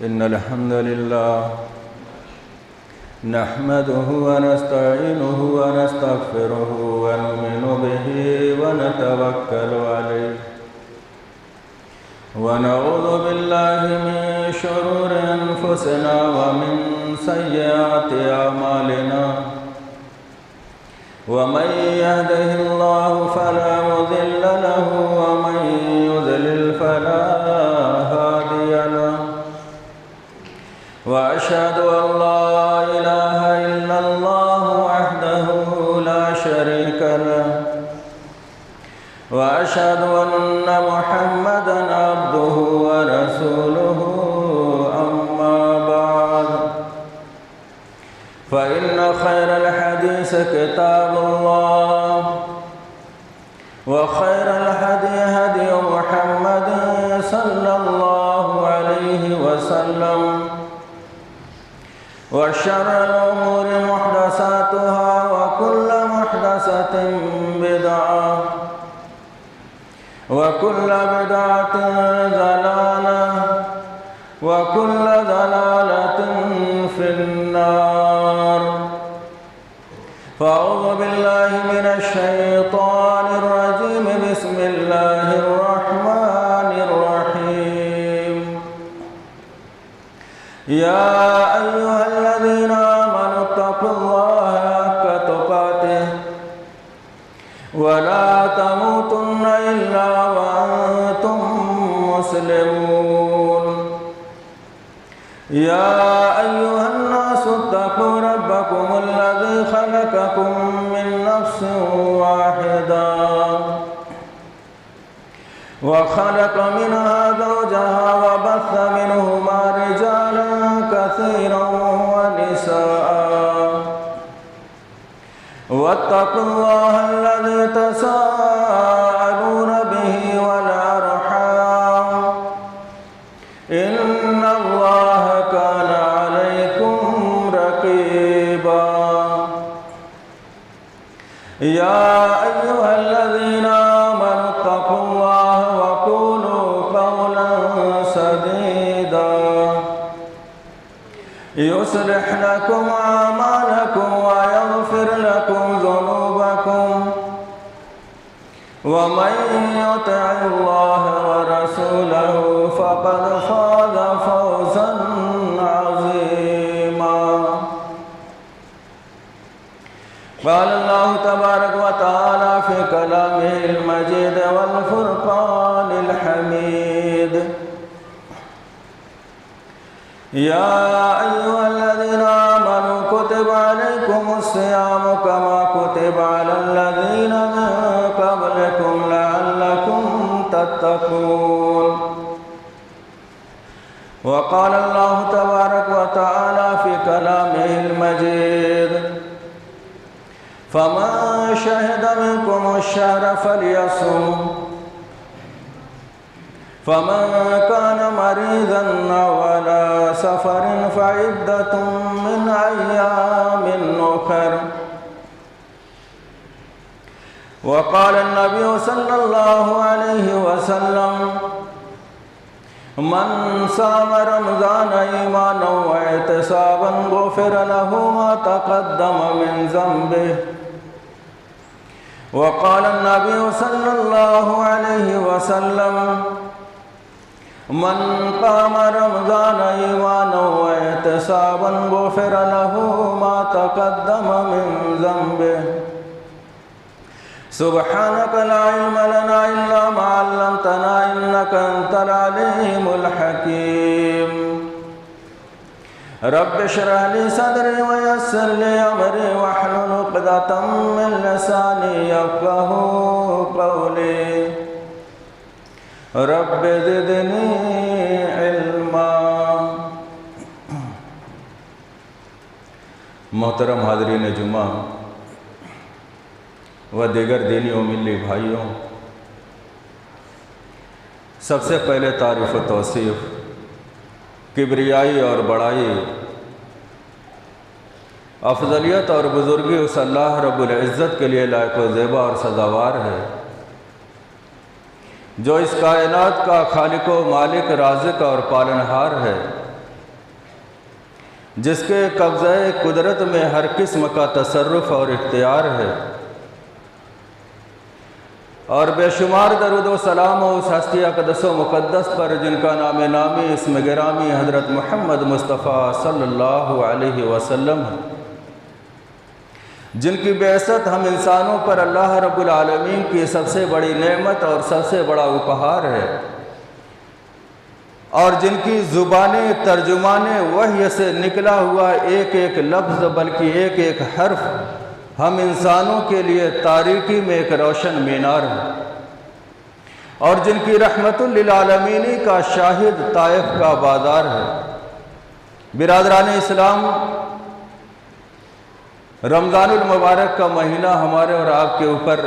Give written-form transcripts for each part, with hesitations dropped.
إن الحمد لله نحمده ونستعينه ونستغفره ونؤمن به ونتوكل عليه ونعوذ بالله من شرور أنفسنا ومن سيئات أعمالنا ومن يهده الله فلا مضل له ومن يضلل فلا هادي له وأشهد أن لا إله إلا الله وحده لا شريك له وأشهد أن محمدًا عبده ورسوله أما بعد فإن خير الحديث كتاب الله وخير الهدي هدي محمد صلى الله عليه وسلم وشر الأمور محدثاتها وكل محدثة بدعة وكل بدعة ضلالة وكل ضلالة في النار فأعوذ بالله من الشيطان الرجيم بسم الله الرحمن الرحيم يا أيها الذين آمنوا اتقوا الله حق تقاته ولا تموتن إلا وأنتم مسلمون يا أيها الناس اتقوا ربكم الذي خلقكم من نفس واحدة وخلق منها زوجها وبث منهما رجالا كثيرا ونساء واتقوا الله الذي تساءلون به والأرحام إن الله كان عليكم رقيبا يا أيها الذين آمنوا اتقوا الله وقولوا قولا سديدا يصلح لكم أعمالكم ويغفر لكم ذنوبكم ومن يطع الله ورسوله فقد فاز فوزا عظيما قال الله تبارك وتعالى في كلامه المجيد والفرقان الحميد يا أيها الذين آمنوا كتب عليكم الصيام كما كتب على الذين من قبلكم لعلكم تتقون وقال الله تبارك وتعالى في كلامه المجيد فمن شهد منكم الشهر فليصم فمن كان مريضا أو على سفر فعدة من أيام أخر وقال النبي صلى الله عليه وسلم من صام رمضان إيمانا واحتسابا غفر له ما تقدم من ذنبه وقال النبي صلى الله عليه وسلم من قام رمضان إيمانا واحتسابا غفر له ما تقدم من ذنبه سبحانك لا علم لنا إلا ما علمتنا إنك أنت العليم الحكيم رب اشرح لي صدري ويسر لي أمري واحلل عقدة من لساني يفقهوا قولي رب زدنی علما محترم حاضرین جمعہ و دیگر دینی و ملی بھائیوں، سب سے پہلے تعریف و توصیف کبریائی اور بڑائی افضلیت اور بزرگی اس اللہ رب العزت کے لیے لائق و زیبا اور سزاوار ہے جو اس کائنات کا خالق و مالک، رازق اور پالنہار ہے، جس کے قبضہ قدرت میں ہر قسم کا تصرف اور اختیار ہے، اور بے شمار درود و سلام و اس ہستی اقدس و مقدس پر جن کا نام نامی اسم گرامی حضرت محمد مصطفیٰ صلی اللہ علیہ وسلم ہے، جن کی بعثت ہم انسانوں پر اللہ رب العالمین کی سب سے بڑی نعمت اور سب سے بڑا اپہار ہے، اور جن کی زبانیں ترجمان وحی سے نکلا ہوا ایک ایک لفظ بلکہ ایک ایک حرف ہم انسانوں کے لیے تاریکی میں ایک روشن مینار ہے، اور جن کی رحمت للعالمین کا شاہد طائف کا بازار ہے۔ برادران اسلام، رمضان المبارک کا مہینہ ہمارے اور آپ کے اوپر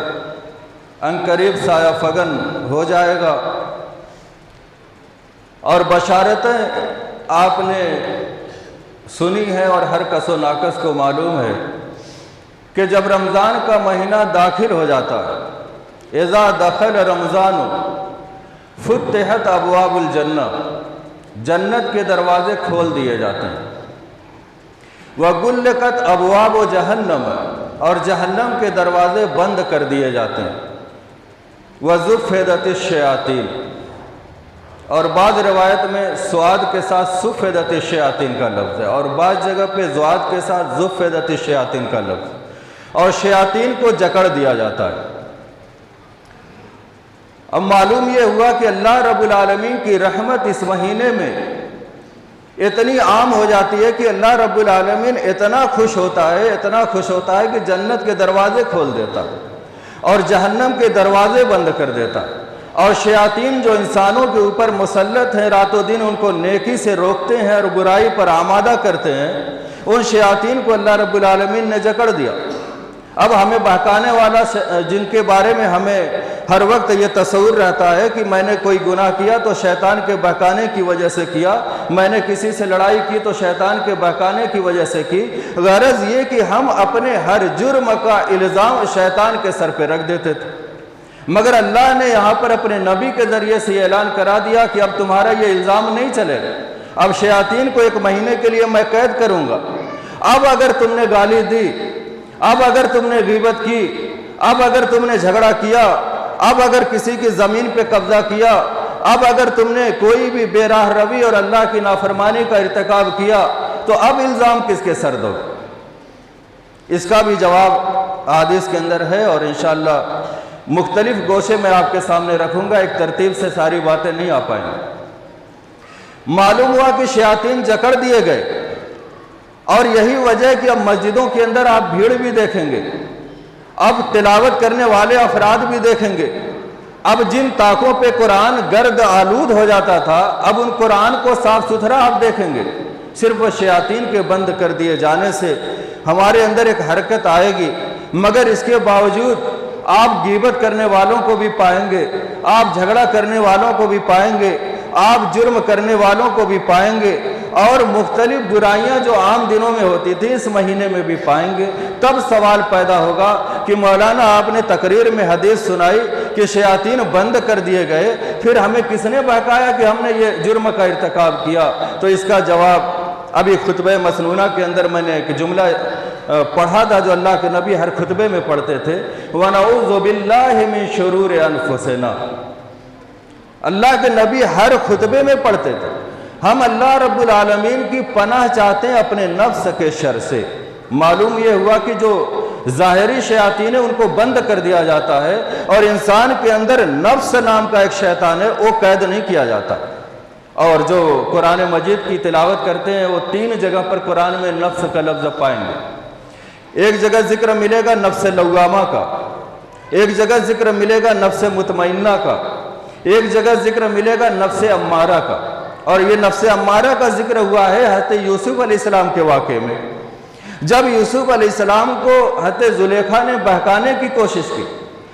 عنقریب سایہ فگن ہو جائے گا، اور بشارتیں آپ نے سنی ہے اور ہر کس و ناکس کو معلوم ہے کہ جب رمضان کا مہینہ داخل ہو جاتا ہے، اذا دخل رمضان فتحت ابواب الجنہ، جنت کے دروازے کھول دیے جاتے ہیں، وغلقت ابواب جہنم، اور جہنم کے دروازے بند کر دیے جاتے ہیں، وزفدت الشیاطین، اور بعض روایت میں سواد کے ساتھ سفدت الشیاطین کا لفظ ہے، اور بعض جگہ پہ زواد کے ساتھ زفدت الشیاطین کا لفظ ہے، اور شیاطین کو جکڑ دیا جاتا ہے۔ اب معلوم یہ ہوا کہ اللہ رب العالمین کی رحمت اس مہینے میں اتنی عام ہو جاتی ہے کہ اللہ رب العالمین اتنا خوش ہوتا ہے کہ جنت کے دروازے کھول دیتا ہے اور جہنم کے دروازے بند کر دیتا ہے، اور شیاطین جو انسانوں کے اوپر مسلط ہیں، رات و دن ان کو نیکی سے روکتے ہیں اور برائی پر آمادہ کرتے ہیں، ان شیاطین کو اللہ رب العالمین نے جکڑ دیا۔ اب ہمیں بہکانے والا جن کے بارے میں ہمیں ہر وقت یہ تصور رہتا ہے کہ میں نے کوئی گناہ کیا تو شیطان کے بہکانے کی وجہ سے کیا، میں نے کسی سے لڑائی کی تو شیطان کے بہکانے کی وجہ سے کی، غرض یہ کہ ہم اپنے ہر جرم کا الزام شیطان کے سر پہ رکھ دیتے تھے، مگر اللہ نے یہاں پر اپنے نبی کے ذریعے سے یہ اعلان کرا دیا کہ اب تمہارا یہ الزام نہیں چلے گا، اب شیاطین کو ایک مہینے کے لیے میں قید کروں گا۔ اب اگر تم نے گالی دی، اب اگر تم نے غیبت کی، اب اگر تم نے جھگڑا کیا، اب اگر کسی کی زمین پہ قبضہ کیا، اب اگر تم نے کوئی بھی بے راہ روی اور اللہ کی نافرمانی کا ارتکاب کیا، تو اب الزام کس کے سر دو؟ اس کا بھی جواب حدیث کے اندر ہے، اور انشاءاللہ مختلف گوشے میں آپ کے سامنے رکھوں گا، ایک ترتیب سے ساری باتیں نہیں آ پائیں گی۔ معلوم ہوا کہ شیاطین جکڑ دیے گئے، اور یہی وجہ کہ اب مسجدوں کے اندر آپ بھیڑ بھی دیکھیں گے، اب تلاوت کرنے والے افراد بھی دیکھیں گے، اب جن طاقوں پہ قرآن گرد آلود ہو جاتا تھا، اب ان قرآن کو صاف ستھرا آپ دیکھیں گے۔ صرف شیاطین کے بند کر دیے جانے سے ہمارے اندر ایک حرکت آئے گی، مگر اس کے باوجود آپ غیبت کرنے والوں کو بھی پائیں گے، آپ جھگڑا کرنے والوں کو بھی پائیں گے، آپ جرم کرنے والوں کو بھی پائیں گے، اور مختلف برائیاں جو عام دنوں میں ہوتی تھی اس مہینے میں بھی پائیں گے۔ تب سوال پیدا ہوگا کہ مولانا آپ نے تقریر میں حدیث سنائی کہ شیاطین بند کر دیے گئے، پھر ہمیں کس نے بہکایا کہ ہم نے یہ جرم کا ارتکاب کیا؟ تو اس کا جواب ابھی خطبہ مسنونہ کے اندر میں نے ایک جملہ پڑھا تھا جو اللہ کے نبی ہر خطبے میں پڑھتے تھے، وَنَعُوذُ بِاللَّهِ مِن شُرُورِ أَنفُسِنَا، اللہ کے نبی ہر خطبے میں پڑھتے تھے ہم اللہ رب العالمین کی پناہ چاہتے ہیں اپنے نفس کے شر سے۔ معلوم یہ ہوا کہ جو ظاہری شیاطین ہیں ان کو بند کر دیا جاتا ہے، اور انسان کے اندر نفس نام کا ایک شیطان ہے، وہ قید نہیں کیا جاتا۔ اور جو قرآن مجید کی تلاوت کرتے ہیں وہ 3 جگہ پر قرآن میں نفس کا لفظ پائیں گے۔ ایک جگہ ذکر ملے گا نفس لوامہ کا، ایک جگہ ذکر ملے گا نفس مطمئنہ کا، ایک جگہ ذکر ملے گا نفس امارہ کا۔ اور یہ نفس امارہ کا ذکر ہوا ہے حضرت یوسف علیہ السلام کے واقعے میں، جب یوسف علیہ السلام کو حضرت زلیخا نے بہکانے کی کوشش کی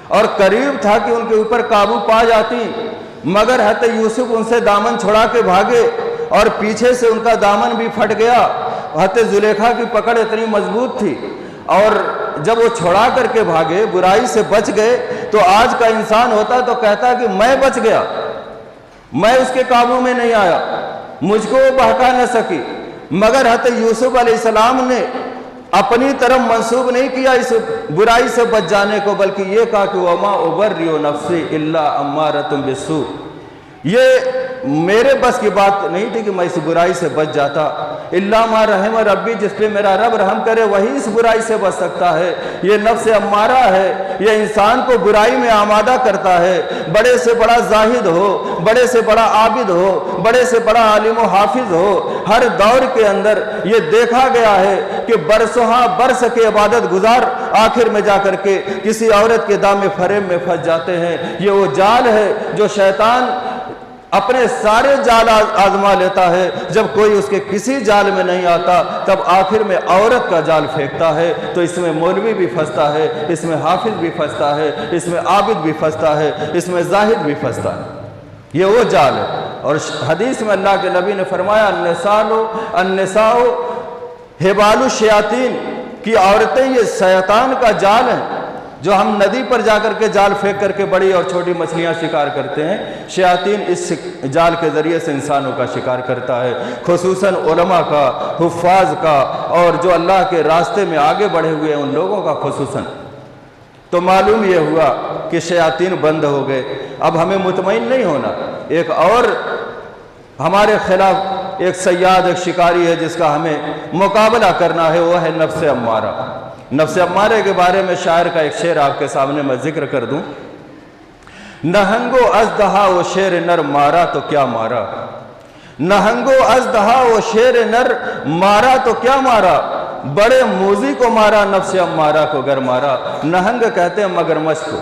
اور قریب تھا کہ ان کے اوپر قابو پا جاتی، مگر حضرت یوسف ان سے دامن چھڑا کے بھاگے اور پیچھے سے ان کا دامن بھی پھٹ گیا۔ حضرت زلیخا کی پکڑ اتنی مضبوط تھی، اور جب وہ چھڑا کر کے بھاگے، برائی سے بچ گئے، تو آج کا انسان ہوتا تو کہتا کہ میں بچ گیا، میں اس کے قابو میں نہیں آیا، مجھ کو وہ بہکا نہ سکی۔ مگر حضرت یوسف علیہ السلام نے اپنی طرف منسوب نہیں کیا اس برائی سے بچ جانے کو، بلکہ یہ کہا کہ وَمَا أُبَرِّئُ نَفْسِي إِلَّا أَمَّارَةٌ بِالسُّوءِ، یہ میرے بس کی بات نہیں تھی کہ میں اس برائی سے بچ جاتا، الا ما رحم ربی، جس پہ میرا رب رحم کرے وہی اس برائی سے بچ سکتا ہے۔ یہ نفس امارہ ہے، یہ انسان کو برائی میں آمادہ کرتا ہے، بڑے سے بڑا زاہد ہو، بڑے سے بڑا عابد ہو، بڑے سے بڑا عالم و حافظ ہو، ہر دور کے اندر یہ دیکھا گیا ہے کہ برسوہاں برس کے عبادت گزار آخر میں جا کر کے کسی عورت کے دام فریب میں پھنس جاتے ہیں۔ یہ وہ جال ہے جو شیطان اپنے سارے جال آزما لیتا ہے، جب کوئی اس کے کسی جال میں نہیں آتا تب آخر میں عورت کا جال پھینکتا ہے، تو اس میں مولوی بھی پھنستا ہے، اس میں حافظ بھی پھنستا ہے، اس میں عابد بھی پھنستا ہے، اس میں زاہد بھی پھنستا ہے۔ یہ وہ جال ہے، اور حدیث میں اللہ کے نبی نے فرمایا النساء حبال الشیاطین، کہ عورتیں یہ شیطان کا جال ہیں۔ جو ہم ندی پر جا کر کے جال پھینک کر کے بڑی اور چھوٹی مچھلیاں شکار کرتے ہیں، شیاطین اس جال کے ذریعے سے انسانوں کا شکار کرتا ہے، خصوصاً علماء کا، حفاظ کا، اور جو اللہ کے راستے میں آگے بڑھے ہوئے ہیں ان لوگوں کا خصوصاً۔ تو معلوم یہ ہوا کہ شیاطین بند ہو گئے۔ اب ہمیں مطمئن نہیں ہونا، ایک اور ہمارے خلاف ایک صیاد، ایک شکاری ہے جس کا ہمیں مقابلہ کرنا ہے، وہ ہے نفس امارہ۔ نفس امارے کے بارے میں شاعر کا ایک شعر آپ کے سامنے میں ذکر کر دوں۔ نہنگو ازدہا و شیر نر مارا تو کیا مارا، نہنگو ازدہا و شیر نر مارا تو کیا مارا، بڑے موزی کو مارا نفس امارہ کو گر مارا۔ نہنگ کہتے ہیں مگرمچھ کو،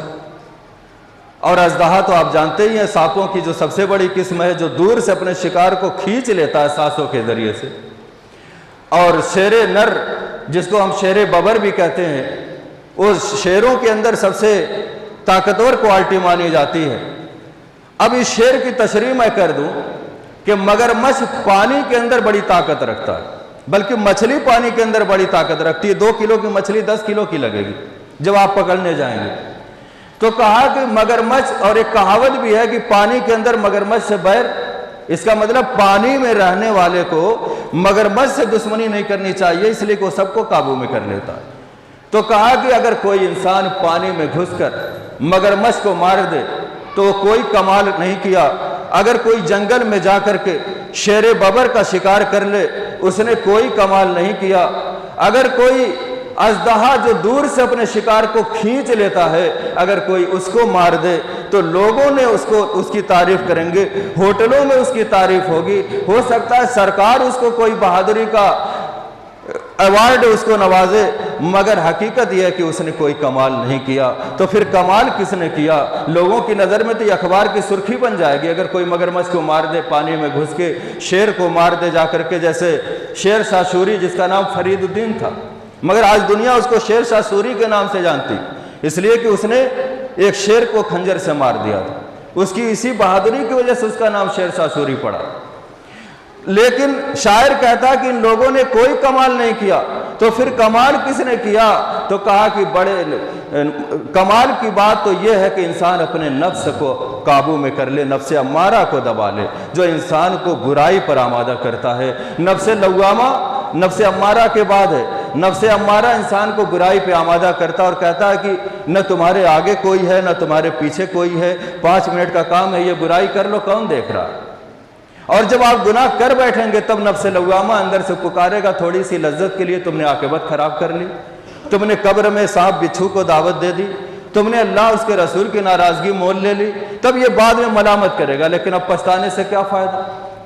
اور ازدہا تو آپ جانتے ہی ہیں سانپوں کی جو سب سے بڑی قسم ہے، جو دور سے اپنے شکار کو کھینچ لیتا ہے سانسوں کے ذریعے سے۔ اور شیر نر جس کو ہم شیر ببر بھی کہتے ہیں، اس شیروں کے اندر سب سے طاقتور کوالٹی مانی جاتی ہے۔ اب اس شیر کی تشریح میں کر دوں کہ مگرمچھ پانی کے اندر بڑی طاقت رکھتا ہے، بلکہ مچھلی پانی کے اندر بڑی طاقت رکھتی ہے۔ 2 کلو کی مچھلی 10 کلو کی لگے گی جب آپ پکڑنے جائیں گے۔ تو کہا کہ مگرمچھ، اور ایک کہاوت بھی ہے کہ پانی کے اندر مگرمچھ سے بیر، اس کا مطلب پانی میں رہنے والے کو مگرمچھ سے دشمنی نہیں کرنی چاہیے، اس لیے کہ وہ سب کو قابو میں کر لیتا ہے۔ تو کہا کہ اگر کوئی انسان پانی میں گھس کر مگرمچھ کو مار دے تو کوئی کمال نہیں کیا، اگر کوئی جنگل میں جا کر کے شیر ببر کا شکار کر لے اس نے کوئی کمال نہیں کیا، اگر کوئی ازدہا جو دور سے اپنے شکار کو کھینچ لیتا ہے اگر کوئی اس کو مار دے تو لوگوں نے اس کی تعریف کریں گے، ہوٹلوں میں اس کی تعریف ہوگی، ہو سکتا ہے سرکار اس کو کوئی بہادری کا ایوارڈ اس کو نوازے، مگر حقیقت یہ ہے کہ اس نے کوئی کمال نہیں کیا۔ تو پھر کمال کس نے کیا؟ لوگوں کی نظر میں تو یہ اخبار کی سرخی بن جائے گی اگر کوئی مگرمچھ کو مار دے، پانی میں گھس کے شیر کو مار دے جا کر کے، جیسے شیر شاہ سوری جس کا نام فرید الدین تھا، مگر آج دنیا اس کو شیر شاہ سوری کے نام سے جانتی، اس لیے کہ اس نے ایک شیر کو خنجر سے مار دیا تھا، اس کی اسی بہادری کی وجہ سے اس کا نام شیر شاہ سوری پڑا۔ لیکن شاعر کہتا کہ ان لوگوں نے کوئی کمال نہیں کیا، تو پھر کمال کس نے کیا؟ تو کہا کہ بڑے کمال کی بات تو یہ ہے کہ انسان اپنے نفس کو قابو میں کر لے، نفس امارہ کو دبا لے جو انسان کو برائی پر آمادہ کرتا ہے۔ نفس لوامہ نفس امارہ کے بعد ہے۔ نفس امارہ انسان کو برائی پہ آمادہ کرتا اور کہتا ہے کہ نہ تمہارے آگے کوئی ہے نہ تمہارے پیچھے کوئی ہے، 5 منٹ کا کام ہے، یہ برائی کر لو، کون دیکھ رہا ہے؟ اور جب آپ گناہ کر بیٹھیں گے تب نفس لوامہ اندر سے پکارے گا، تھوڑی سی لذت کے لیے تم نے عاقبت خراب کر لی، تم نے قبر میں سانپ بچھو کو دعوت دے دی، تم نے اللہ اس کے رسول کی ناراضگی مول لے لی، تب یہ بعد میں ملامت کرے گا، لیکن اب پچھتانے سے کیا فائدہ؟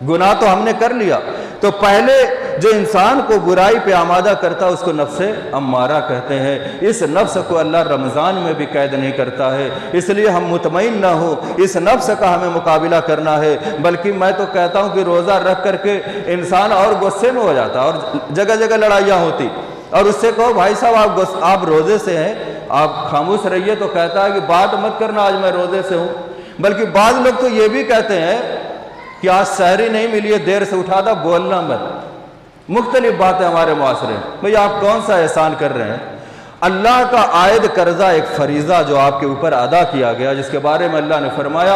گناہ تو ہم نے کر لیا۔ تو پہلے جو انسان کو برائی پہ آمادہ کرتا اس کو نفس امارہ کہتے ہیں۔ اس نفس کو اللہ رمضان میں بھی قید نہیں کرتا ہے، اس لیے ہم مطمئن نہ ہو، اس نفس کا ہمیں مقابلہ کرنا ہے۔ بلکہ میں تو کہتا ہوں کہ روزہ رکھ کر کے انسان اور غصے میں ہو جاتا اور جگہ جگہ لڑائیاں ہوتی، اور اس سے کہو بھائی صاحب آپ روزے سے ہیں، آپ خاموش رہیے، تو کہتا ہے کہ بات مت کرنا آج میں روزے سے ہوں۔ بلکہ بعض لوگ تو یہ بھی کہتے ہیں کہ آج سحری نہیں ملی ہے، دیر سے اٹھا تھا، بولنا مت۔ مختلف باتیں ہمارے معاشرے میں۔ بھئی آپ کون سا احسان کر رہے ہیں؟ اللہ کا عائد قرضہ ایک فریضہ جو آپ کے اوپر ادا کیا گیا، جس کے بارے میں اللہ نے فرمایا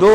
2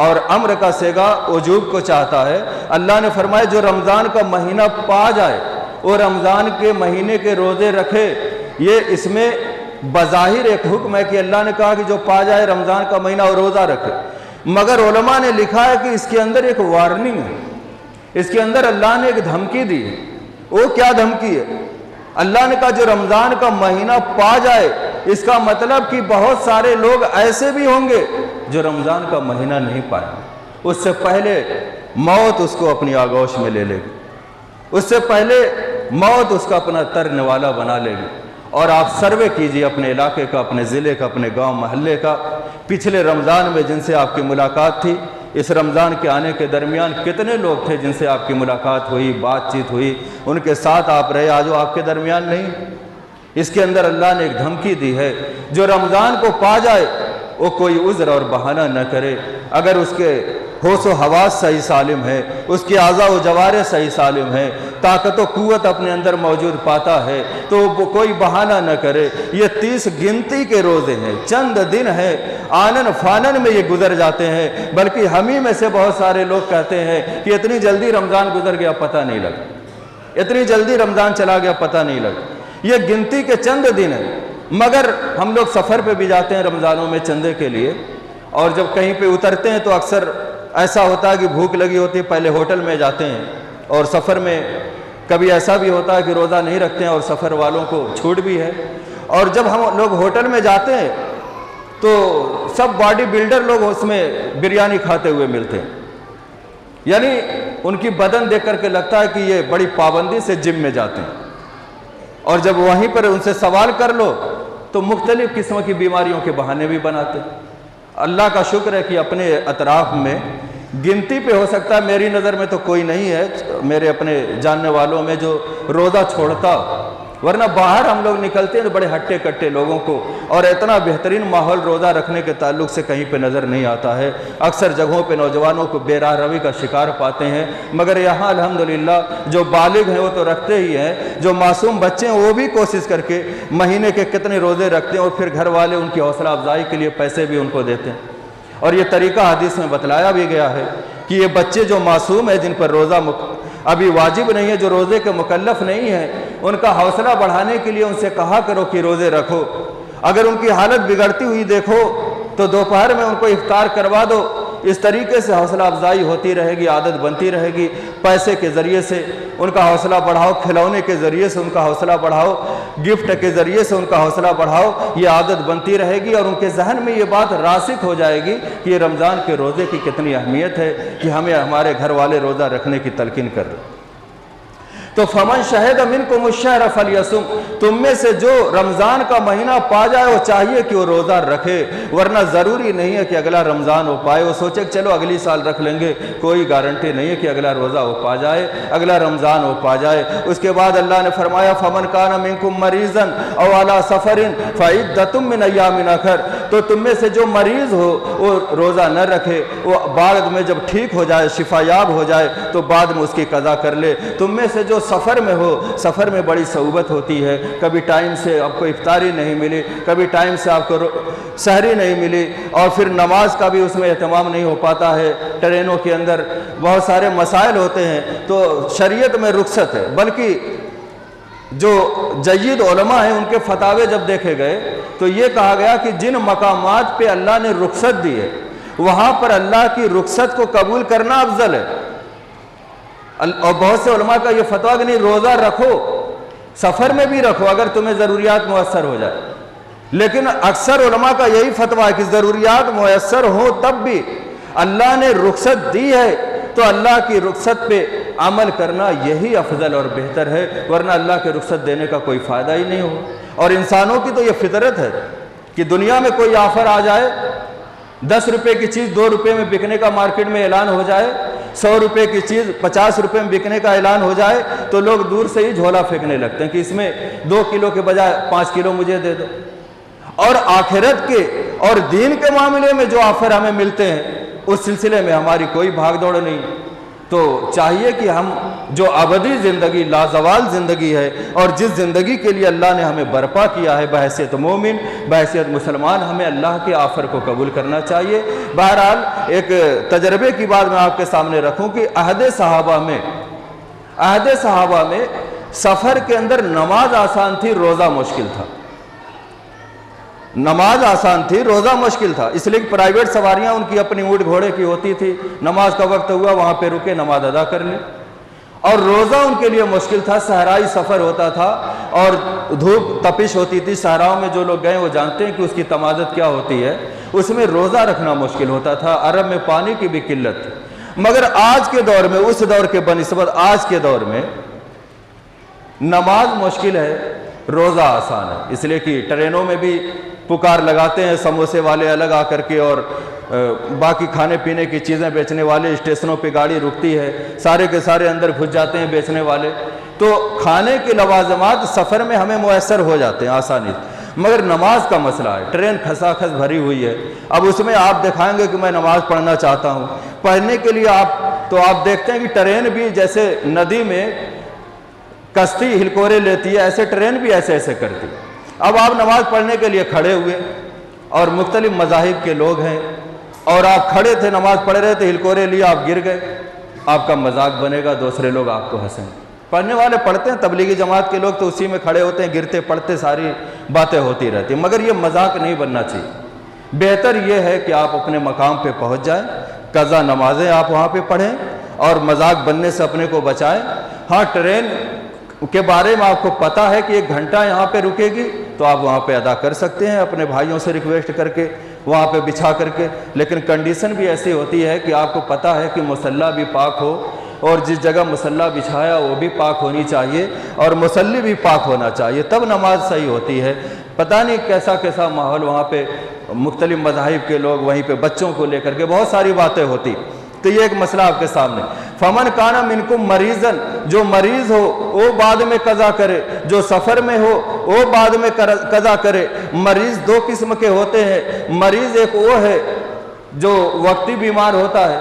اور امر کا صیغہ وجوب کو چاہتا ہے۔ اللہ نے فرمایا جو رمضان کا مہینہ پا جائے وہ رمضان کے مہینے کے روزے رکھے۔ یہ اس میں بظاہر ایک حکم ہے کہ اللہ نے کہا کہ جو پا جائے رمضان کا مہینہ اور روزہ رکھے، مگر علماء نے لکھا ہے کہ اس کے اندر ایک وارننگ ہے، اس کے اندر اللہ نے ایک دھمکی دی ہے۔ وہ کیا دھمکی ہے؟ اللہ نے کہا جو رمضان کا مہینہ پا جائے، اس کا مطلب کہ بہت سارے لوگ ایسے بھی ہوں گے جو رمضان کا مہینہ نہیں پائیں گے، اس سے پہلے موت اس کو اپنی آغوش میں لے لے گی، اس سے پہلے موت اس کا اپنا ترنے والا بنا لے گی۔ اور آپ سروے کیجئے اپنے علاقے کا، اپنے ضلع کا، اپنے گاؤں محلے کا، پچھلے رمضان میں جن سے آپ کی ملاقات تھی، اس رمضان کے آنے کے درمیان کتنے لوگ تھے جن سے آپ کی ملاقات ہوئی، بات چیت ہوئی، ان کے ساتھ آپ رہے، آج وہ آپ کے درمیان نہیں۔ اس کے اندر اللہ نے ایک دھمکی دی ہے، جو رمضان کو پا جائے وہ کوئی عذر اور بہانہ نہ کرے۔ اگر اس کے ہوش و حواس صحیح سالم ہے، اس کی اعضاء و جوارح صحیح سالم ہے، طاقت و قوت اپنے اندر موجود پاتا ہے، تو وہ کوئی بہانہ نہ کرے۔ یہ 30 گنتی کے روزے ہیں، چند دن ہیں، آنن فانن میں یہ گزر جاتے ہیں، بلکہ ہم ہی میں سے بہت سارے لوگ کہتے ہیں کہ اتنی جلدی رمضان گزر گیا پتہ نہیں لگا، اتنی جلدی رمضان چلا گیا پتہ نہیں لگا۔ یہ گنتی کے چند دن ہیں، مگر ہم لوگ سفر پہ بھی جاتے ہیں رمضانوں میں چندے کے لیے، اور جب کہیں پہ اترتے ہیں تو اکثر ایسا ہوتا ہے کہ بھوک لگی ہوتی ہے، پہلے ہوٹل میں جاتے ہیں، اور سفر میں کبھی ایسا بھی ہوتا ہے کہ روزہ نہیں رکھتے ہیں اور سفر والوں کو چھوٹ بھی ہے۔ اور جب ہم لوگ ہوٹل میں جاتے ہیں تو سب باڈی بلڈر لوگ اس میں بریانی کھاتے ہوئے ملتے ہیں، یعنی ان کی بدن دیکھ کر کے لگتا ہے کہ یہ بڑی پابندی سے جم میں جاتے ہیں، اور جب وہیں پر ان سے سوال کر لو تو مختلف قسم کی بیماریوں کے بہانے بھی بناتے ہیں۔ اللہ کا شکر ہے کہ اپنے اطراف میں گنتی پہ ہو سکتا ہے، میری نظر میں تو کوئی نہیں ہے میرے اپنے جاننے والوں میں جو روزہ چھوڑتا، ورنہ باہر ہم لوگ نکلتے ہیں تو بڑے ہٹے کٹے لوگوں کو، اور اتنا بہترین ماحول روزہ رکھنے کے تعلق سے کہیں پہ نظر نہیں آتا ہے۔ اکثر جگہوں پہ نوجوانوں کو بے راہ روی کا شکار پاتے ہیں، مگر یہاں الحمدللہ جو بالغ ہیں وہ تو رکھتے ہی ہیں، جو معصوم بچے ہیں وہ بھی کوشش کر کے مہینے کے کتنے روزے رکھتے ہیں، اور پھر گھر والے ان کی حوصلہ افزائی کے لیے پیسے بھی ان کو دیتے ہیں۔ اور یہ طریقہ حدیث میں بتلایا بھی گیا ہے کہ یہ بچے جو معصوم ہیں، جن پر روزہ ابھی واجب نہیں ہے، جو روزے کے مکلف نہیں ہیں، ان کا حوصلہ بڑھانے کے لیے ان سے کہا کرو کہ روزے رکھو۔ اگر ان کی حالت بگڑتی ہوئی دیکھو تو دوپہر میں ان کو افطار کروا دو، اس طریقے سے حوصلہ افزائی ہوتی رہے گی، عادت بنتی رہے گی۔ پیسے کے ذریعے سے ان کا حوصلہ بڑھاؤ، کھلونے کے ذریعے سے ان کا حوصلہ بڑھاؤ، گفٹ کے ذریعے سے ان کا حوصلہ بڑھاؤ، یہ عادت بنتی رہے گی، اور ان کے ذہن میں یہ بات راسخ ہو جائے گی کہ یہ رمضان کے روزے کی کتنی اہمیت ہے، کہ ہمیں ہمارے گھر والے روزہ رکھنے کی تلقین کر رہے ہیں۔ تو فمن شہد منکم الشہر فلیصم، تم میں سے جو رمضان کا مہینہ پا جائے وہ چاہیے کہ وہ روزہ رکھے، ورنہ ضروری نہیں ہے کہ اگلا رمضان وہ پائے، وہ سوچے کہ چلو اگلی سال رکھ لیں گے، کوئی گارنٹی نہیں ہے کہ اگلا روزہ وہ پا جائے، اگلا رمضان وہ پا جائے۔ اس کے بعد اللہ نے فرمایا فمن کان منکم مریضا او علی سفر فعدۃ من ایام اخر، تو تم میں سے جو مریض ہو وہ روزہ نہ رکھے، وہ بعد میں جب ٹھیک ہو جائے، شفا یاب ہو جائے تو بعد میں اس کی قضا کر لے۔ تم میں سے جو سفر میں ہو، سفر میں بڑی صعوبت ہوتی ہے، کبھی ٹائم سے آپ کو افطاری نہیں ملی، کبھی ٹائم سے آپ کو سحری نہیں ملی، اور پھر نماز کا بھی اس میں اہتمام نہیں ہو پاتا ہے، ٹرینوں کے اندر بہت سارے مسائل ہوتے ہیں، تو شریعت میں رخصت ہے۔ بلکہ جو جید علماء ہیں ان کے فتاوے جب دیکھے گئے تو یہ کہا گیا کہ جن مقامات پہ اللہ نے رخصت دی ہے وہاں پر اللہ کی رخصت کو قبول کرنا افضل ہے۔ اور بہت سے علماء کا یہ فتویٰ کہ نہیں، روزہ رکھو، سفر میں بھی رکھو اگر تمہیں ضروریات میسر ہو جائے، لیکن اکثر علماء کا یہی فتویٰ ہے کہ ضروریات میسر ہوں تب بھی اللہ نے رخصت دی ہے تو اللہ کی رخصت پہ عمل کرنا یہی افضل اور بہتر ہے، ورنہ اللہ کے رخصت دینے کا کوئی فائدہ ہی نہیں ہو۔ اور انسانوں کی تو یہ فطرت ہے کہ دنیا میں کوئی آفر آ جائے، 10 روپے کی چیز 2 روپے میں بکنے کا مارکیٹ میں اعلان ہو جائے، 100 روپے کی چیز 50 روپے میں بکنے کا اعلان ہو جائے تو لوگ دور سے ہی جھولا پھینکنے لگتے ہیں کہ اس میں 2 کلو کے بجائے 5 کلو مجھے دے دو۔ اور آخرت کے اور دین کے معاملے میں جو آفر ہمیں ملتے ہیں اس سلسلے میں ہماری کوئی بھاگ دوڑ نہیں۔ تو چاہیے کہ ہم جو ابدی زندگی لازوال زندگی ہے اور جس زندگی کے لیے اللہ نے ہمیں برپا کیا ہے بحیثیت مومن بحیثیت مسلمان، ہمیں اللہ کے آفر کو قبول کرنا چاہیے۔ بہرحال ایک تجربے کی بات میں آپ کے سامنے رکھوں کہ عہد صحابہ میں سفر کے اندر نماز آسان تھی، روزہ مشکل تھا۔ نماز آسان تھی، روزہ مشکل تھا، اس لیے کہ پرائیویٹ سواریاں ان کی اپنی اونٹ گھوڑے کی ہوتی تھی، نماز کا وقت ہوا وہاں پہ رکے نماز ادا کر لی۔ اور روزہ ان کے لیے مشکل تھا، صحرائی سفر ہوتا تھا اور دھوپ تپش ہوتی تھی۔ صحراؤں میں جو لوگ گئے وہ جانتے ہیں کہ اس کی تمازت کیا ہوتی ہے، اس میں روزہ رکھنا مشکل ہوتا تھا، عرب میں پانی کی بھی قلت تھی۔ مگر آج کے دور میں، اس دور کے بنسبت آج کے دور میں نماز مشکل ہے، روزہ آسان ہے، اس لیے کہ ٹرینوں میں بھی پکار لگاتے ہیں سموسے والے الگ آ کر کے، اور باقی کھانے پینے کی چیزیں بیچنے والے، اسٹیشنوں پہ گاڑی رکتی ہے، سارے کے سارے اندر گھس جاتے ہیں بیچنے والے، تو کھانے کے لوازمات سفر میں ہمیں میسر ہو جاتے ہیں آسانی سے۔ مگر نماز کا مسئلہ ہے، ٹرین کھسا کھس بھری ہوئی ہے، اب اس میں آپ دکھائیں گے کہ میں نماز پڑھنا چاہتا ہوں، پڑھنے کے لیے آپ دیکھتے ہیں کہ ٹرین بھی جیسے ندی میں کشتی ہلکورے لیتی ہے، ایسے ٹرین بھی ایسے کرتی ہے۔ اب آپ نماز پڑھنے کے لیے کھڑے ہوئے اور مختلف مذاہب کے لوگ ہیں، اور آپ کھڑے تھے نماز پڑھ رہے تھے، ہلکورے لیے آپ گر گئے، آپ کا مذاق بنے گا، دوسرے لوگ آپ کو ہنسیں گے۔ پڑھنے والے پڑھتے ہیں، تبلیغی جماعت کے لوگ تو اسی میں کھڑے ہوتے ہیں، گرتے پڑھتے ساری باتیں ہوتی رہتی ہیں، مگر یہ مذاق نہیں بننا چاہیے۔ بہتر یہ ہے کہ آپ اپنے مقام پہ پہنچ جائیں، قضا نمازیں آپ وہاں پہ پڑھیں اور مذاق بننے سے اپنے کو بچائیں۔ ہاں، ٹرین کے بارے میں آپ کو پتہ ہے کہ 1 گھنٹہ یہاں پہ رکے گی تو آپ وہاں پہ ادا کر سکتے ہیں اپنے بھائیوں سے ریکویسٹ کر کے، وہاں پہ بچھا کر کے، لیکن کنڈیشن بھی ایسی ہوتی ہے کہ آپ کو پتہ ہے کہ مصلی بھی پاک ہو، اور جس جگہ مصلی بچھایا وہ بھی پاک ہونی چاہیے اور مصلی بھی پاک ہونا چاہیے، تب نماز صحیح ہوتی ہے۔ پتہ نہیں کیسا ماحول وہاں پہ، مختلف مذاہب کے لوگ وہیں پہ بچوں کو لے کر کے بہت ساری باتیں ہوتی، تو یہ ایک مسئلہ آپ کے سامنے۔ فمن کان منکم مریضا، جو مریض ہو وہ بعد میں قضا کرے، جو سفر میں ہو وہ بعد میں قضا کرے۔ مریض 2 قسم کے ہوتے ہیں، مریض ایک وہ ہے جو وقتی بیمار ہوتا ہے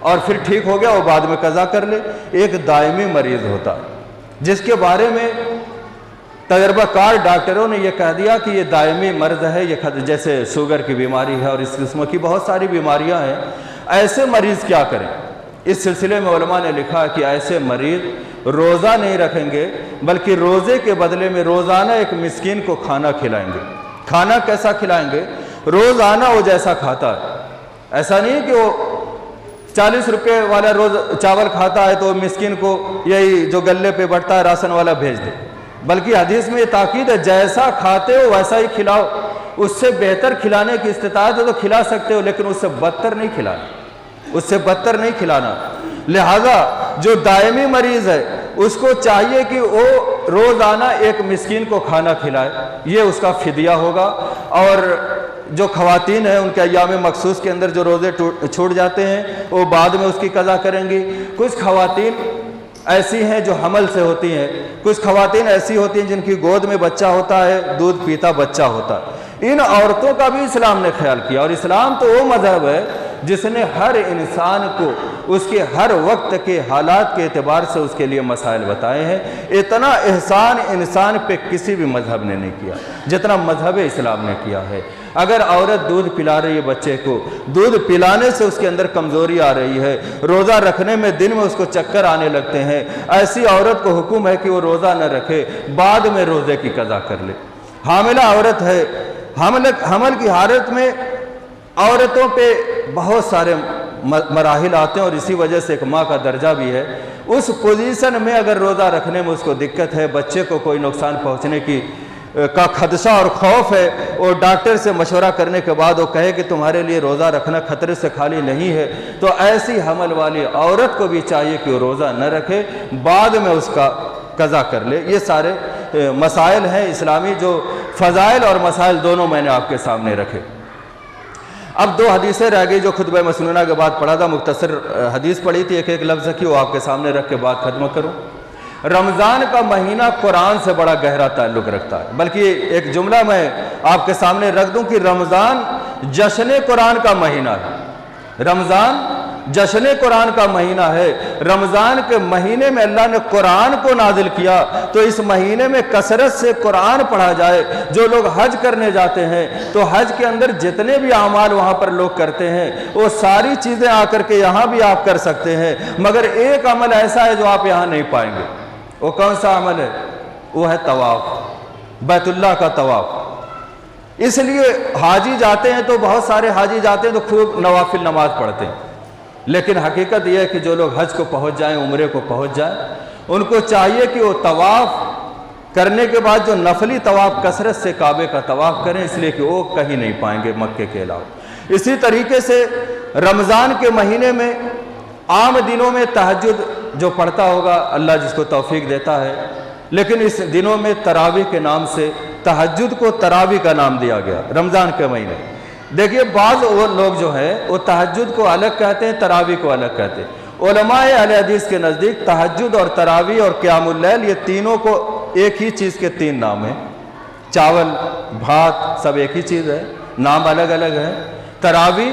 اور پھر ٹھیک ہو گیا وہ بعد میں قضا کر لے، ایک دائمی مریض ہوتا ہے جس کے بارے میں تجربہ کار ڈاکٹروں نے یہ کہہ دیا کہ یہ دائمی مرض ہے، یہ جیسے شوگر کی بیماری ہے اور اس قسم کی بہت ساری بیماریاں ہیں۔ ایسے مریض کیا کریں؟ اس سلسلے میں علماء نے لکھا کہ ایسے مریض روزہ نہیں رکھیں گے، بلکہ روزے کے بدلے میں روزانہ ایک مسکین کو کھانا کھلائیں گے۔ کھانا کیسا کھلائیں گے؟ روزانہ وہ جیسا کھاتا ہے، ایسا نہیں کہ وہ 40 روپے والا روز چاول کھاتا ہے تو مسکین کو یہی جو گلے پہ بڑھتا ہے راشن والا بھیج دے، بلکہ حدیث میں یہ تاکید ہے جیسا کھاتے ہو ویسا ہی کھلاؤ۔ اس سے بہتر کھلانے کی استطاعت ہے تو کھلا سکتے ہو، لیکن اس سے بدتر نہیں کھلانا، اس سے بدتر نہیں کھلانا۔ لہذا جو دائمی مریض ہے اس کو چاہیے کہ وہ روزانہ ایک مسکین کو کھانا کھلائے، یہ اس کا فدیہ ہوگا۔ اور جو خواتین ہیں ان کے ایام مخصوص کے اندر جو روزے چھوٹ جاتے ہیں وہ بعد میں اس کی قضا کریں گی۔ کچھ خواتین ایسی ہیں جو حمل سے ہوتی ہیں، کچھ خواتین ایسی ہوتی ہیں جن کی گود میں بچہ ہوتا ہے، دودھ پیتا بچہ ہوتا ہے، ان عورتوں کا بھی اسلام نے خیال کیا۔ اور اسلام تو وہ مذہب ہے جس نے ہر انسان کو اس کے ہر وقت کے حالات کے اعتبار سے اس کے لیے مسائل بتائے ہیں۔ اتنا احسان انسان پہ کسی بھی مذہب نے نہیں کیا جتنا مذہب اسلام نے کیا ہے۔ اگر عورت دودھ پلا رہی ہے بچے کو، دودھ پلانے سے اس کے اندر کمزوری آ رہی ہے، روزہ رکھنے میں دن میں اس کو چکر آنے لگتے ہیں، ایسی عورت کو حکم ہے کہ وہ روزہ نہ رکھے، بعد میں روزے کی قضا کر لے۔ حاملہ عورت ہے، حمل کی حالت میں عورتوں پہ بہت سارے مراحل آتے ہیں اور اسی وجہ سے ایک ماں کا درجہ بھی ہے۔ اس پوزیشن میں اگر روزہ رکھنے میں اس کو دقت ہے، بچے کو کوئی نقصان پہنچنے کا خدشہ اور خوف ہے، اور ڈاکٹر سے مشورہ کرنے کے بعد وہ کہے کہ تمہارے لیے روزہ رکھنا خطرے سے خالی نہیں ہے، تو ایسی حمل والی عورت کو بھی چاہیے کہ وہ روزہ نہ رکھے، بعد میں اس کا قضا کر لے۔ یہ سارے مسائل ہیں اسلامی، جو فضائل اور مسائل دونوں میں نے آپ کے سامنے رکھے۔ اب 2 حدیثیں رہ گئی جو خطبہ مسنونہ کے بعد پڑھا تھا، مختصر حدیث پڑھی تھی، ایک لفظ کی وہ آپ کے سامنے رکھ کے بات ختم کروں۔ رمضان کا مہینہ قرآن سے بڑا گہرا تعلق رکھتا ہے، بلکہ ایک جملہ میں آپ کے سامنے رکھ دوں کہ رمضان جشن قرآن کا مہینہ ہے۔ رمضان جشن قرآن کا مہینہ ہے، رمضان کے مہینے میں اللہ نے قرآن کو نازل کیا، تو اس مہینے میں کثرت سے قرآن پڑھا جائے۔ جو لوگ حج کرنے جاتے ہیں تو حج کے اندر جتنے بھی اعمال وہاں پر لوگ کرتے ہیں وہ ساری چیزیں آ کر کے یہاں بھی آپ کر سکتے ہیں، مگر ایک عمل ایسا ہے جو آپ یہاں نہیں پائیں گے۔ وہ کون سا عمل ہے؟ وہ ہے طواف، بیت اللہ کا طواف۔ اس لیے حاجی جاتے ہیں تو بہت سارے حاجی جاتے ہیں تو خوب نوافل نماز پڑھتے ہیں، لیکن حقیقت یہ ہے کہ جو لوگ حج کو پہنچ جائیں، عمرے کو پہنچ جائیں، ان کو چاہیے کہ وہ طواف کرنے کے بعد جو نفلی طواف کثرت سے کعبے کا طواف کریں، اس لیے کہ وہ کہیں نہیں پائیں گے مکے کے علاوہ۔ اسی طریقے سے رمضان کے مہینے میں عام دنوں میں تہجد جو پڑھتا ہوگا، اللہ جس کو توفیق دیتا ہے، لیکن اس دنوں میں تراویح کے نام سے تہجد کو تراویح کا نام دیا گیا رمضان کے مہینے۔ دیکھیے بعض وہ لوگ جو ہیں وہ تہجد کو الگ کہتے ہیں، تراویح کو الگ کہتے ہیں۔ علماء اہل حدیث کے نزدیک تہجد اور تراویح اور قیام اللیل یہ تینوں کو ایک ہی چیز کے تین نام ہیں۔ چاول، بھات سب ایک ہی چیز ہے، نام الگ الگ ہے۔ تراویح،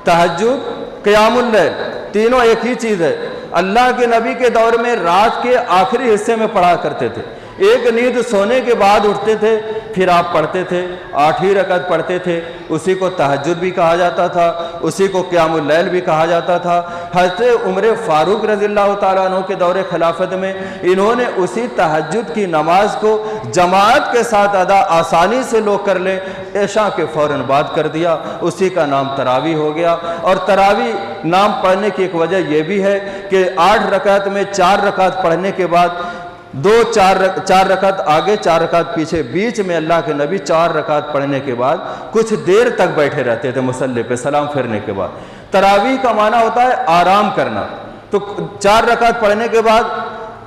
تہجد، قیام اللیل تینوں ایک ہی چیز ہے۔ اللہ کے نبی کے دور میں رات کے آخری حصے میں پڑھا کرتے تھے، ایک نیند سونے کے بعد اٹھتے تھے، پھر آپ پڑھتے تھے، 8 رکعت پڑھتے تھے، اسی کو تہجد بھی کہا جاتا تھا، اسی کو قیام اللیل بھی کہا جاتا تھا۔ حضرت عمر فاروق رضی اللہ تعالیٰ عنہ کے دور خلافت میں انہوں نے اسی تہجد کی نماز کو جماعت کے ساتھ ادا آسانی سے لوگ کر لیں، عشاء کے فوراً بعد کر دیا، اسی کا نام تراویح ہو گیا۔ اور تراویح نام پڑھنے کی ایک وجہ یہ بھی ہے کہ 8 رکعت میں 4 رکعت پڑھنے کے بعد چار رکعت آگے 4 رکعت پیچھے، بیچ میں اللہ کے نبی 4 رکعت پڑھنے کے بعد کچھ دیر تک بیٹھے رہتے تھے مصلی پہ سلام پھیرنے کے بعد۔ تراویح کا معنی ہوتا ہے آرام کرنا، تو 4 رکعت پڑھنے کے بعد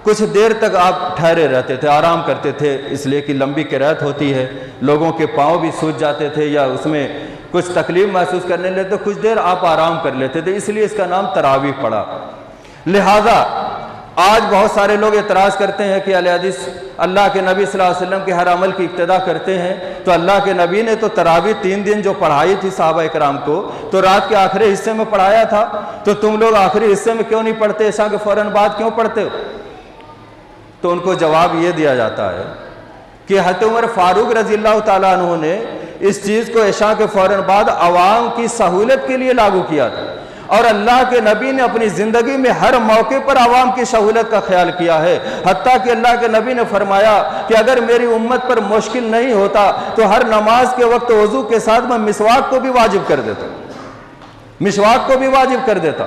کچھ دیر تک آپ ٹھہرے رہتے تھے، آرام کرتے تھے، اس لیے کہ لمبی قرات ہوتی ہے، لوگوں کے پاؤں بھی سوج جاتے تھے یا اس میں کچھ تکلیف محسوس کرنے لگتے تو کچھ دیر آپ آرام کر لیتے تھے، اس لیے اس کا نام تراویح پڑا۔ لہذا آج بہت سارے لوگ اعتراض کرتے ہیں کہ اہل حدیث اللہ کے نبی صلی اللہ علیہ وسلم کے ہر عمل کی اقتدا کرتے ہیں، تو اللہ کے نبی نے تو تراویح 3 دن جو پڑھائی تھی صحابہ اکرام کو تو رات کے آخری حصے میں پڑھایا تھا، تو تم لوگ آخری حصے میں کیوں نہیں پڑھتے، عشاء کے فوراً بعد کیوں پڑھتے ہو؟ تو ان کو جواب یہ دیا جاتا ہے کہ حضرت عمر فاروق رضی اللہ تعالیٰ عنہ نے اس چیز کو عشاء کے فوراً بعد عوام کی سہولت کے لیے لاگو کیا تھا، اور اللہ کے نبی نے اپنی زندگی میں ہر موقع پر عوام کی سہولت کا خیال کیا ہے، حتیٰ کہ اللہ کے نبی نے فرمایا کہ اگر میری امت پر مشکل نہیں ہوتا تو ہر نماز کے وقت وضو کے ساتھ میں مسواک کو بھی واجب کر دیتا، مسواک کو بھی واجب کر دیتا۔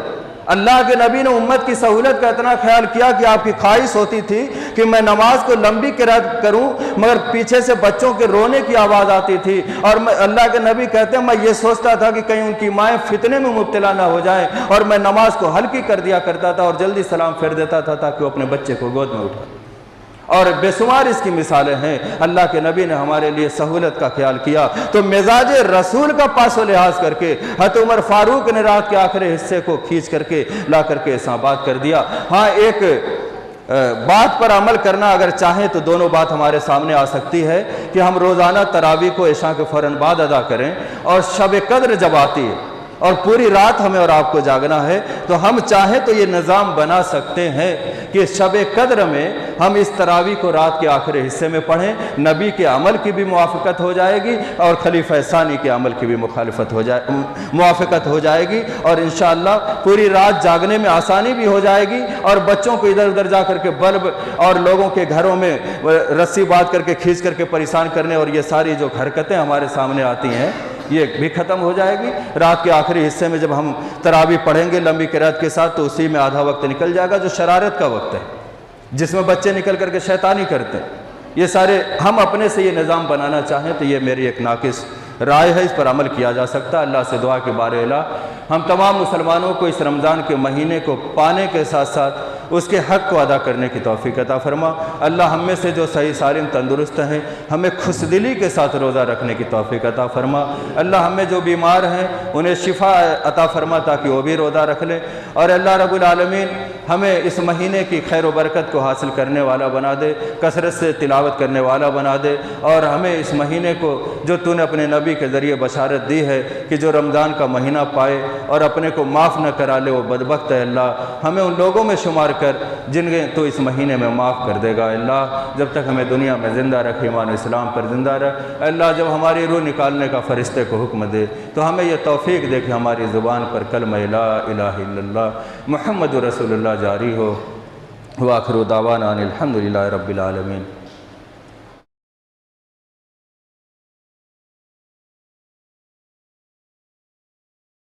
اللہ کے نبی نے امت کی سہولت کا اتنا خیال کیا کہ آپ کی خواہش ہوتی تھی کہ میں نماز کو لمبی قرات کروں، مگر پیچھے سے بچوں کے رونے کی آواز آتی تھی، اور اللہ کے نبی کہتے ہیں میں یہ سوچتا تھا کہ کہیں ان کی مائیں فتنے میں مبتلا نہ ہو جائیں، اور میں نماز کو ہلکی کر دیا کرتا تھا اور جلدی سلام پھیر دیتا تھا تاکہ وہ اپنے بچے کو گود میں اٹھائے۔ اور بے شمار اس کی مثالیں ہیں، اللہ کے نبی نے ہمارے لیے سہولت کا خیال کیا، تو مزاج رسول کا پاس و لحاظ کر کے حضرت عمر فاروق نے رات کے آخری حصے کو کھینچ کر کے لا کر کے ایسا بات کر دیا۔ ہاں ایک بات پر عمل کرنا اگر چاہیں تو دونوں بات ہمارے سامنے آ سکتی ہے کہ ہم روزانہ تراویح کو عشاء کے فوراً بعد ادا کریں، اور شب قدر جب آتی ہے اور پوری رات ہمیں اور آپ کو جاگنا ہے تو ہم چاہیں تو یہ نظام بنا سکتے ہیں کہ شب قدر میں ہم اس تراویح کو رات کے آخری حصے میں پڑھیں، نبی کے عمل کی بھی موافقت ہو جائے گی اور خلیفہ ثانی کے عمل کی بھی موافقت ہو جائے گی، اور انشاءاللہ پوری رات جاگنے میں آسانی بھی ہو جائے گی، اور بچوں کو ادھر ادھر جا کر کے بلب اور لوگوں کے گھروں میں رسی باندھ کر کے کھینچ کر کے پریشان کرنے اور یہ ساری جو حرکتیں ہمارے سامنے آتی ہیں یہ بھی ختم ہو جائے گی۔ رات کے آخری حصے میں جب ہم تراویح پڑھیں گے لمبی قرات کے ساتھ تو اسی میں آدھا وقت نکل جائے گا جو شرارت کا وقت ہے، جس میں بچے نکل کر کے شیطانی کرتے ہیں، یہ سارے ہم اپنے سے یہ نظام بنانا چاہیں تو یہ میری ایک ناقص رائے ہے، اس پر عمل کیا جا سکتا ہے۔ اللہ سے دعا کے بارے الہ ہم تمام مسلمانوں کو اس رمضان کے مہینے کو پانے کے ساتھ ساتھ اس کے حق کو ادا کرنے کی توفیق عطا فرما۔ اللہ ہم میں سے جو صحیح سالم تندرست ہیں ہمیں خوشدلی کے ساتھ روزہ رکھنے کی توفیق عطا فرما۔ اللہ ہم میں جو بیمار ہیں انہیں شفا عطا فرما تاکہ وہ بھی روزہ رکھ لیں، اور اللہ رب العالمین ہمیں اس مہینے کی خیر و برکت کو حاصل کرنے والا بنا دے، کثرت سے تلاوت کرنے والا بنا دے، اور ہمیں اس مہینے کو جو تو نے اپنے نبی کے ذریعے بشارت دی ہے کہ جو رمضان کا مہینہ پائے اور اپنے کو معاف نہ کرا لے وہ بدبخت ہے اللہ، ہمیں ان لوگوں میں شمار کر جن کے تو اس مہینے میں معاف کر دے گا اللہ۔ جب تک ہمیں دنیا میں زندہ رکھ، ایمان و اسلام پر زندہ رکھ اللہ، جب ہماری روح نکالنے کا فرشتے کو حکم دے تو ہمیں یہ توفیق دے کہ ہماری زبان پر کلمہ لا الہ الا اللہ محمد رسول اللہ جاری ہو۔ وآخر دعوانا ان الحمد للہ رب العالمین۔